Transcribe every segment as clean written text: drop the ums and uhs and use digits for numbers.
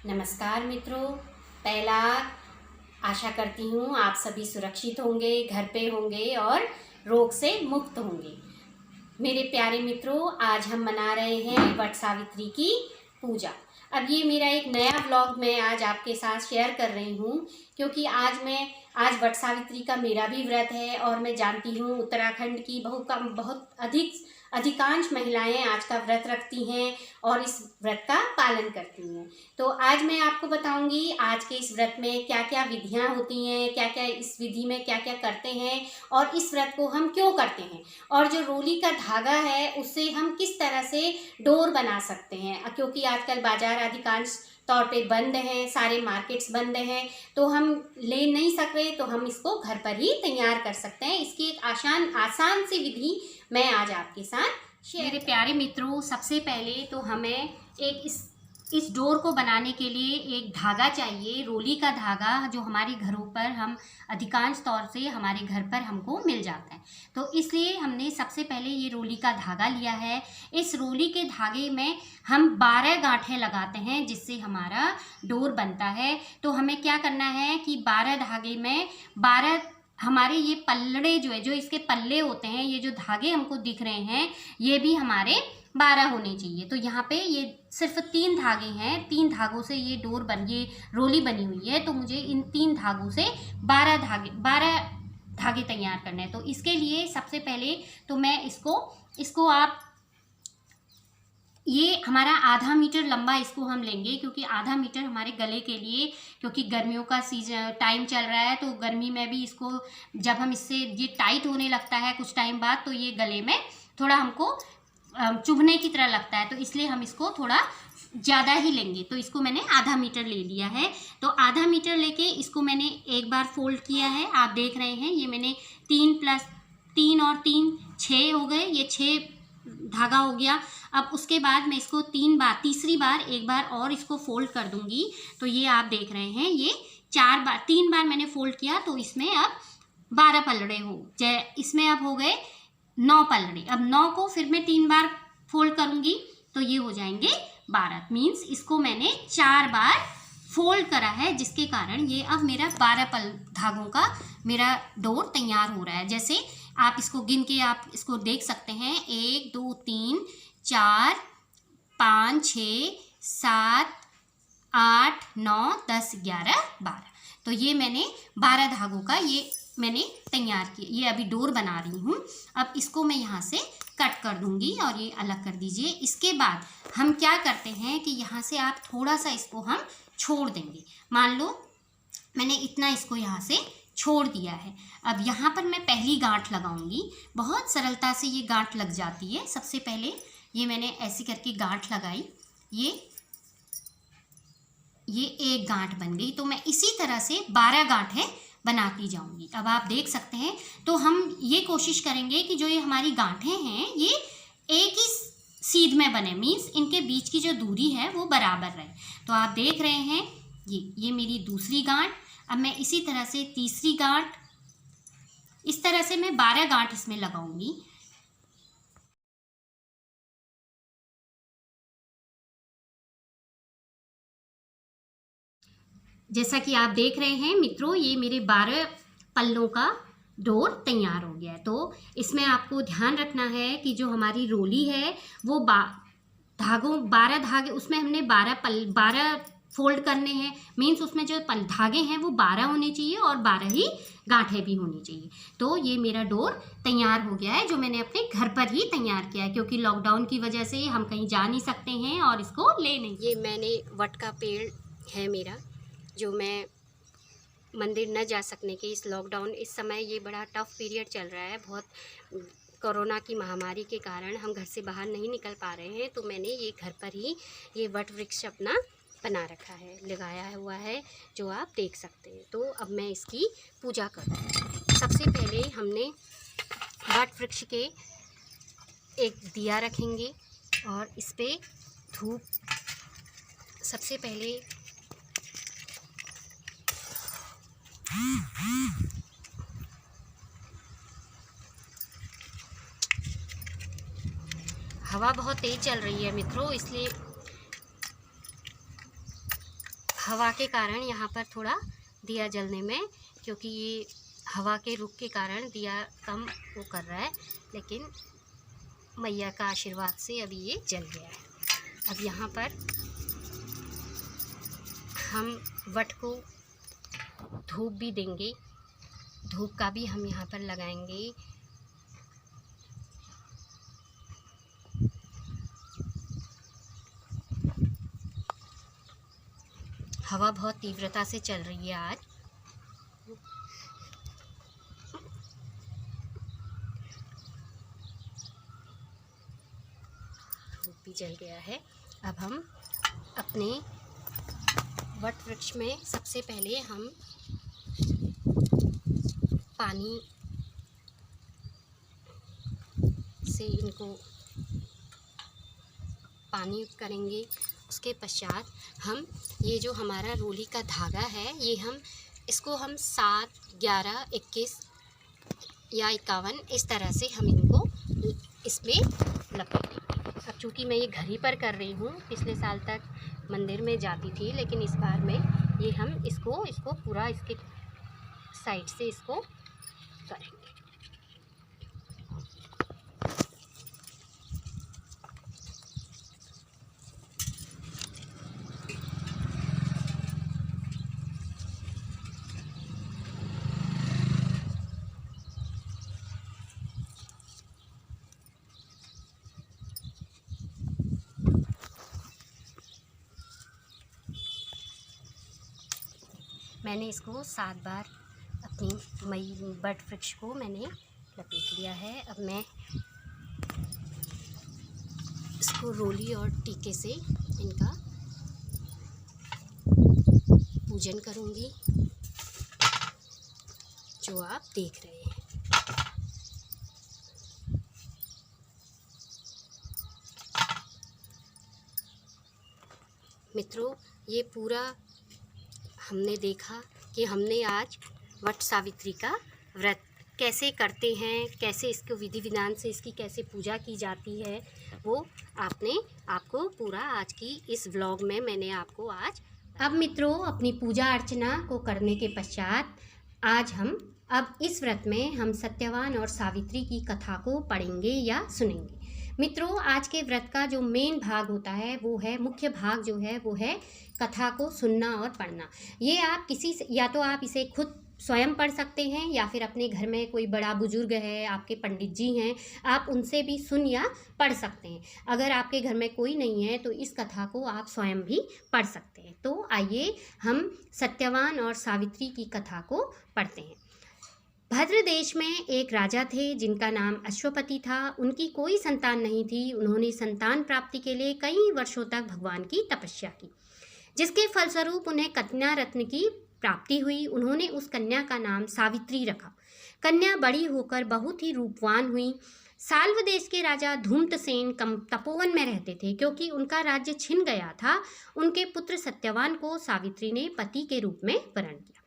नमस्कार मित्रों। पहला आशा करती हूँ आप सभी सुरक्षित होंगे, घर पे होंगे और रोग से मुक्त होंगे। मेरे प्यारे मित्रों, आज हम मना रहे हैं वट सावित्री की पूजा। अब ये मेरा एक नया व्लॉग मैं आज आपके साथ शेयर कर रही हूँ, क्योंकि आज वट सावित्री का मेरा भी व्रत है और मैं जानती हूँ उत्तराखंड की बहुत अधिकांश महिलाएं आज का व्रत रखती हैं और इस व्रत का पालन करती हैं। तो आज मैं आपको बताऊंगी आज के इस व्रत में क्या क्या विधियां होती हैं, क्या क्या इस विधि में क्या क्या करते हैं और इस व्रत को हम क्यों करते हैं, और जो रोली का धागा है उससे हम किस तरह से डोर बना सकते हैं। क्योंकि आजकल बाजार अधिकांश तौर पे बंद हैं, सारे मार्केट्स बंद हैं, तो हम ले नहीं सक रहे, तो हम इसको घर पर ही तैयार कर सकते हैं। इसकी एक आसान सी विधि मैं आज आपके साथ शेयर। मेरे प्यारे मित्रों, सबसे पहले तो हमें एक इस डोर को बनाने के लिए एक धागा चाहिए, रोली का धागा, जो हमारे घरों पर हम अधिकांश तौर से हमारे घर पर हमको मिल जाता है। तो इसलिए हमने सबसे पहले ये रोली का धागा लिया है। इस रोली के धागे में हम 12 गांठें लगाते हैं, जिससे हमारा डोर बनता है। तो हमें क्या करना है कि 12 धागे में 12 हमारे ये पल्लड़े जो इसके पल्ले होते हैं, ये जो धागे हमको दिख रहे हैं, ये भी हमारे 12 होने चाहिए। तो यहाँ पे ये सिर्फ 3 धागे हैं, 3 धागों से ये ये रोली बनी हुई है। तो मुझे इन 3 धागों से 12 धागे तैयार करने हैं। तो इसके लिए सबसे पहले तो मैं इसको आप ये हमारा आधा मीटर लंबा इसको हम लेंगे, क्योंकि आधा मीटर हमारे गले के लिए, क्योंकि गर्मियों का सीजन टाइम चल रहा है, तो गर्मी में भी इसको जब हम इससे ये टाइट होने लगता है कुछ टाइम बाद, तो ये गले में थोड़ा हमको चुभने की तरह लगता है। तो इसलिए हम इसको थोड़ा ज़्यादा ही लेंगे। तो इसको मैंने आधा मीटर ले लिया है। तो आधा मीटर लेके इसको मैंने एक बार फोल्ड किया है। आप देख रहे हैं ये मैंने 3 + 3 और 3 6 हो गए, ये 6 धागा हो गया। अब उसके बाद मैं इसको तीसरी बार एक बार और इसको फोल्ड कर दूंगी। तो ये आप देख रहे हैं ये 3 बार मैंने फोल्ड किया, तो इसमें अब 12 पलड़े इसमें अब हो गए 9 पलड़े। अब 9 को फिर मैं 3 बार फोल्ड करूंगी, तो ये हो जाएंगे 12। मीन्स इसको मैंने 4 बार फोल्ड करा है, जिसके कारण ये अब मेरा 12 धागों का मेरा डोर तैयार हो रहा है। जैसे आप इसको गिन के आप इसको देख सकते हैं, 1 2 3 4 5 6 7 8 9 10 11 12। तो ये मैंने 12 धागों का ये मैंने तैयार किया, ये अभी डोर बना रही हूँ। अब इसको मैं यहाँ से कट कर दूंगी और ये अलग कर दीजिए। इसके बाद हम क्या करते हैं कि यहाँ से आप थोड़ा सा इसको हम छोड़ देंगे। मान लो मैंने इतना इसको यहाँ से छोड़ दिया है। अब यहाँ पर मैं पहली गांठ लगाऊंगी। बहुत सरलता से ये गांठ लग जाती है। सबसे पहले ये मैंने ऐसी करके गांठ लगाई, ये एक गांठ बन गई। तो मैं इसी तरह से 12 गांठें बनाती जाऊंगी। अब आप देख सकते हैं। तो हम ये कोशिश करेंगे कि जो ये हमारी गांठें हैं ये एक ही सीध में बने, मीन्स इनके बीच की जो दूरी है वो बराबर रहे। तो आप देख रहे हैं ये मेरी दूसरी गांठ। अब मैं इसी तरह से तीसरी गांठ, इस तरह से मैं 12 गांठ इसमें लगाऊंगी। जैसा कि आप देख रहे हैं मित्रों, ये मेरे 12 पल्लों का डोर तैयार हो गया है। तो इसमें आपको ध्यान रखना है कि जो हमारी रोली है वो 12 धागे, उसमें हमने 12 फोल्ड करने हैं। मीन्स उसमें जो धागे हैं वो 12 होने चाहिए और 12 ही गांठें भी होनी चाहिए। तो ये मेरा डोर तैयार हो गया है, जो मैंने अपने घर पर ही तैयार किया है, क्योंकि लॉकडाउन की वजह से हम कहीं जा नहीं सकते हैं और इसको ले नहीं। ये मैंने वट का पेड़ है मेरा, जो मैं मंदिर न जा सकने के इस लॉकडाउन, इस समय ये बड़ा टफ पीरियड चल रहा है, बहुत कोरोना की महामारी के कारण हम घर से बाहर नहीं निकल पा रहे हैं। तो मैंने ये घर पर ही ये वट वृक्ष अपना बना रखा है, लगाया हुआ है, जो आप देख सकते हैं। तो अब मैं इसकी पूजा करूँ। सबसे पहले हमने वट वृक्ष के एक दिया रखेंगे और इस पर धूप सबसे पहले हवा बहुत तेज चल रही है मित्रों, इसलिए हवा के कारण यहाँ पर थोड़ा दिया जलने में, क्योंकि ये हवा के रुख के कारण दिया कम वो कर रहा है, लेकिन मैया का आशीर्वाद से अभी ये जल गया है। अब यहाँ पर हम वट को धूप भी देंगे, धूप का भी हम यहाँ पर लगाएंगे। हवा बहुत तीव्रता से चल रही है आज। धूप भी जल गया है। अब हम अपने वट वृक्ष में सबसे पहले हम पानी से इनको पानी करेंगे। उसके पश्चात हम ये जो हमारा रोली का धागा है, ये इसको हम 7, 11, 21 या 51 इस तरह से हम इनको इसमें लपेटेंगे। अब चूँकि मैं ये घर ही पर कर रही हूँ, पिछले साल तक मंदिर में जाती थी, लेकिन इस बार में ये हम इसको पूरा इसके साइड से इसको करेंगे। मैंने इसको 7 बार अपनी वट वृक्ष को मैंने लपेट लिया है। अब मैं इसको रोली और टीके से इनका पूजन करूंगी, जो आप देख रहे हैं। मित्रों, ये पूरा हमने देखा कि हमने आज वट सावित्री का व्रत कैसे करते हैं, कैसे इसको विधि विधान से इसकी कैसे पूजा की जाती है, वो आपको पूरा आज की इस व्लॉग में मैंने आपको आज। अब मित्रों, अपनी पूजा अर्चना को करने के पश्चात आज हम इस व्रत में हम सत्यवान और सावित्री की कथा को पढ़ेंगे या सुनेंगे। मित्रों, आज के व्रत का जो मेन भाग होता है वो है, मुख्य भाग जो है वो है कथा को सुनना और पढ़ना। ये आप या तो आप इसे खुद स्वयं पढ़ सकते हैं, या फिर अपने घर में कोई बड़ा बुजुर्ग है, आपके पंडित जी हैं, आप उनसे भी सुन या पढ़ सकते हैं। अगर आपके घर में कोई नहीं है तो इस कथा को आप स्वयं भी पढ़ सकते हैं। तो आइए हम सत्यवान और सावित्री की कथा को पढ़ते हैं। भद्र देश में एक राजा थे जिनका नाम अश्वपति था। उनकी कोई संतान नहीं थी। उन्होंने संतान प्राप्ति के लिए कई वर्षों तक भगवान की तपस्या की, जिसके फलस्वरूप उन्हें कन्या रत्न की प्राप्ति हुई। उन्होंने उस कन्या का नाम सावित्री रखा। कन्या बड़ी होकर बहुत ही रूपवान हुई। साल्व देश के राजा धूम्रसेन तपोवन में रहते थे। क्योंकि उनका राज्य छिन गया था, उनके पुत्र सत्यवान को सावित्री ने पति के रूप में वरण किया।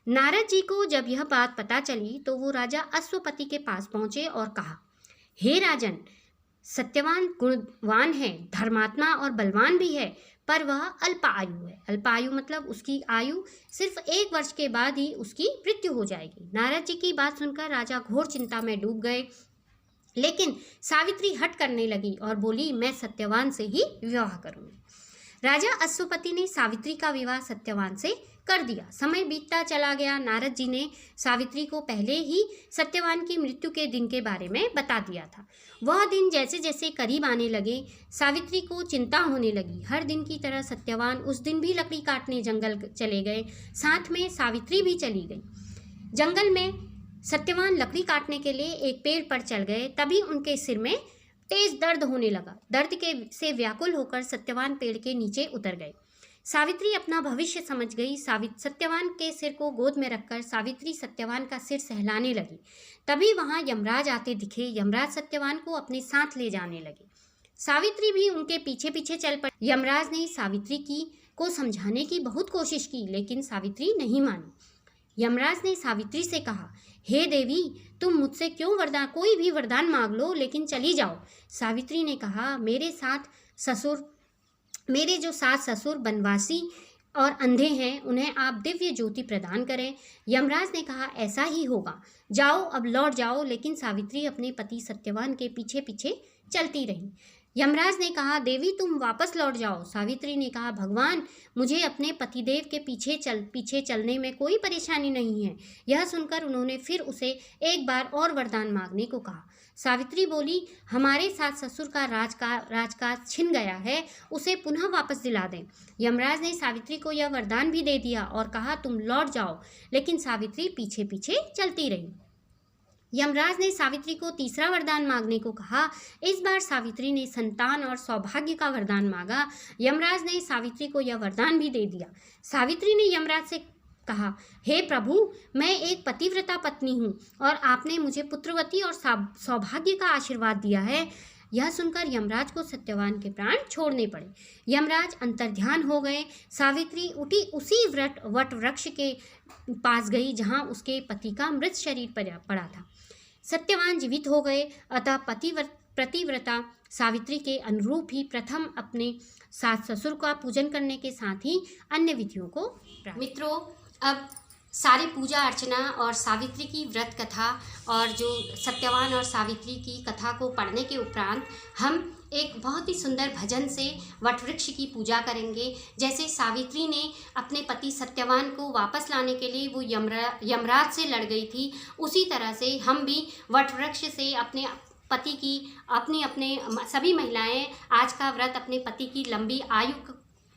नारद जी को जब यह बात पता चली तो वो राजा अश्वपति के पास पहुंचे और कहा, हे राजन, सत्यवान गुणवान है, धर्मात्मा और बलवान भी है, पर वह अल्पायु है। अल्पायु मतलब उसकी आयु सिर्फ 1 वर्ष के बाद ही उसकी मृत्यु हो जाएगी। नारद जी की बात सुनकर राजा घोर चिंता में डूब गए। लेकिन सावित्री हट करने लगी और बोली, मैं सत्यवान से ही विवाह करूंगी। राजा अश्वपति ने सावित्री का विवाह सत्यवान से कर दिया। समय बीतता चला गया। नारद जी ने सावित्री को पहले ही सत्यवान की मृत्यु के दिन के बारे में बता दिया था। वह दिन जैसे जैसे करीब आने लगे, सावित्री को चिंता होने लगी। हर दिन की तरह सत्यवान उस दिन भी लकड़ी काटने जंगल चले गए। साथ में सावित्री भी चली गई। जंगल में सत्यवान लकड़ी काटने के लिए एक पेड़ पर चल गए। तभी उनके सिर में तेज दर्द होने लगा। दर्द से व्याकुल होकर सत्यवान पेड़ के नीचे उतर गए। सावित्री अपना भविष्य समझ गई। सत्यवान के सिर को गोद में रखकर सावित्री सत्यवान का सिर सहलाने लगी। तभी वहां यमराज आते दिखे। यमराज सत्यवान को अपने साथ ले जाने लगे। सावित्री भी उनके पीछे पीछे चल पड़ी। यमराज ने सावित्री को समझाने की बहुत कोशिश की, लेकिन सावित्री नहीं मानी। यमराज ने सावित्री से कहा, हे देवी, तुम मुझसे क्यों कोई भी वरदान मांग लो, लेकिन चली जाओ। सावित्री ने कहा, मेरे जो सास ससुर बनवासी और अंधे हैं, उन्हें आप दिव्य ज्योति प्रदान करें। यमराज ने कहा, ऐसा ही होगा, जाओ अब लौट जाओ। लेकिन सावित्री अपने पति सत्यवान के पीछे पीछे चलती रही। यमराज ने कहा, देवी तुम वापस लौट जाओ। सावित्री ने कहा, भगवान मुझे अपने पतिदेव के पीछे चलने में कोई परेशानी नहीं है। यह सुनकर उन्होंने फिर उसे एक बार और वरदान मांगने को कहा। सावित्री बोली, हमारे सास ससुर का राजकाज छिन गया है, उसे पुनः वापस दिला दें। यमराज ने सावित्री को यह वरदान भी दे दिया और कहा, तुम लौट जाओ। लेकिन सावित्री पीछे पीछे चलती रही। यमराज ने सावित्री को तीसरा वरदान मांगने को कहा। इस बार सावित्री ने संतान और सौभाग्य का वरदान मांगा। यमराज ने सावित्री को यह वरदान भी दे दिया। सावित्री ने यमराज से कहा, हे प्रभु, मैं एक पतिव्रता पत्नी हूँ और आपने मुझे पुत्रवती और सौभाग्य का आशीर्वाद दिया है। यह सुनकर यमराज को सत्यवान के प्राण छोड़ने पड़े। यमराज अंतर्ध्यान हो गए। सावित्री उठी उसी वट वृक्ष के पास गई जहाँ उसके पति का मृत शरीर पड़ा था। सत्यवान जीवित हो गए। अतः पतिव्रता सावित्री के अनुरूप ही प्रथम अपने सास ससुर का पूजन करने के साथ ही अन्य विधियों को। मित्रों, अब सारी पूजा अर्चना और सावित्री की व्रत कथा और जो सत्यवान और सावित्री की कथा को पढ़ने के उपरांत हम एक बहुत ही सुंदर भजन से वटवृक्ष की पूजा करेंगे। जैसे सावित्री ने अपने पति सत्यवान को वापस लाने के लिए वो यमराज से लड़ गई थी, उसी तरह से हम भी वटवृक्ष से अपने पति की अपने सभी महिलाएं आज का व्रत अपने पति की लंबी आयु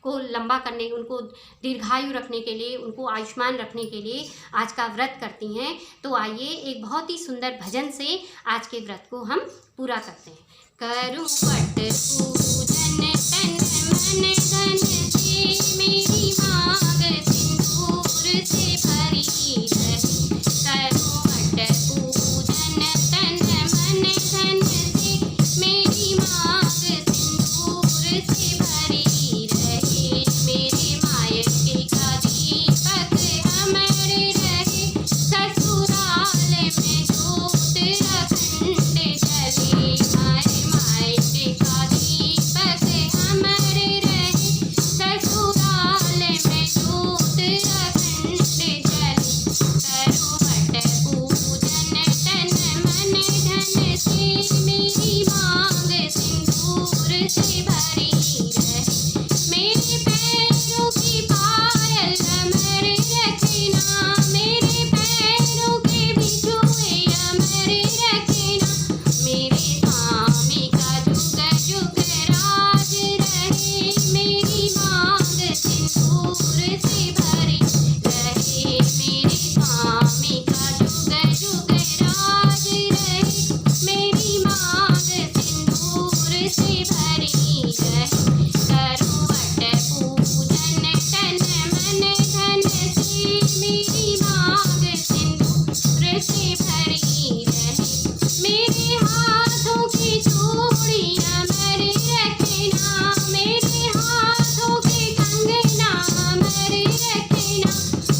को लंबा करने, उनको दीर्घायु रखने के लिए, उनको आयुष्मान रखने के लिए आज का व्रत करती हैं। तो आइए एक बहुत ही सुंदर भजन से आज के व्रत को हम पूरा करते हैं। करूं वट पूजन तन मन धन से, मेरी मांग सिंदूर से भरी रहे। करूं वट पूजन तन मन धन से, मेरी मांग सिंदूर से भरी रहे। मेरे मायके का दीपक अमर रहे, ससुराल में जोत अखंड जले। मायके का दीपक अमर रहे, ससुराल में जोत अखंड जले। करो वट पूजन तन मन धन से, मेरी मांग सिंदूर से भरी रहे। मेरे पैरों की पायल अमर रखना, मेरे पैरों के बिछुए अमर रखना। मेरे स्वामी का जुग जुग राज रहे, मेरी मांग सिंदूर से भरी रहे। मेरे स्वामी का जुग जुग राज रहे, मेरी मांग सिंदूर से भरी रहे। करो वट पूजन तन मन धन से, मेरी मांग सिंदूर से भरी रहे। मेरे हाथों की चूड़ी अमर रखना, मेरे हाथों के कंगना अमर रखना।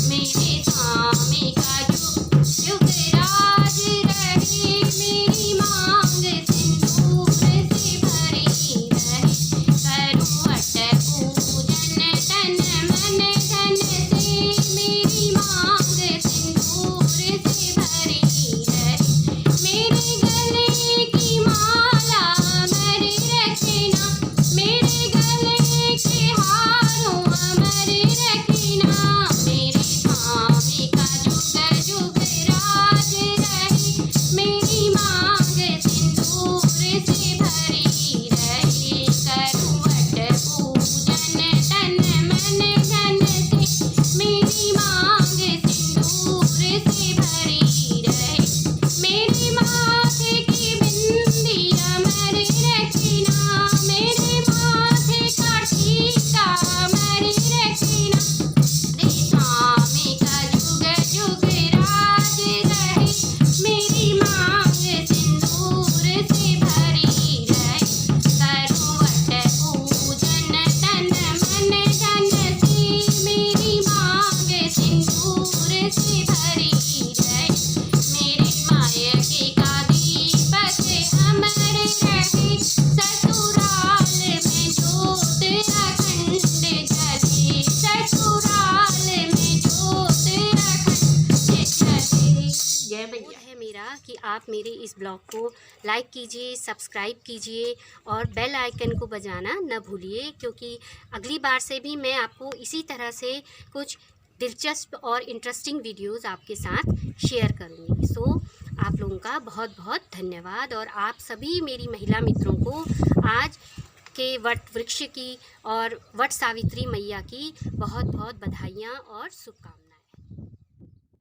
मेरे स्वामी का जुग जुग राज रहे, मेरी मांग सिंदूर से भरी रहे। करो वट पूजन तन मन धन से, मेरी मांग सिंदूर से भरी रहे। मेरे गले की माला अमर रखना, मेरे गले के हारों अमर रखना। मेरे स्वामी का जुग जुग राज रहे, मेरी मांग सिंदूर से भरी रहे। करो वट पूजन तन मन धन से, मेरी मांग सिंदूर से भरी रहे। मेरे माथे की बिंदी अमर रखना, मेरे जय मैया। है मेरा कि आप मेरे इस ब्लॉग को लाइक कीजिए, सब्सक्राइब कीजिए और बेल आइकन को बजाना न भूलिए, क्योंकि अगली बार से भी मैं आपको इसी तरह से कुछ दिलचस्प और इंटरेस्टिंग वीडियोस आपके साथ शेयर करूँगी। सो आप लोगों का बहुत बहुत धन्यवाद और आप सभी मेरी महिला मित्रों को आज के वट वृक्ष की और वट सावित्री मैया की बहुत बहुत बधाइयाँ और शुभकामनाएं।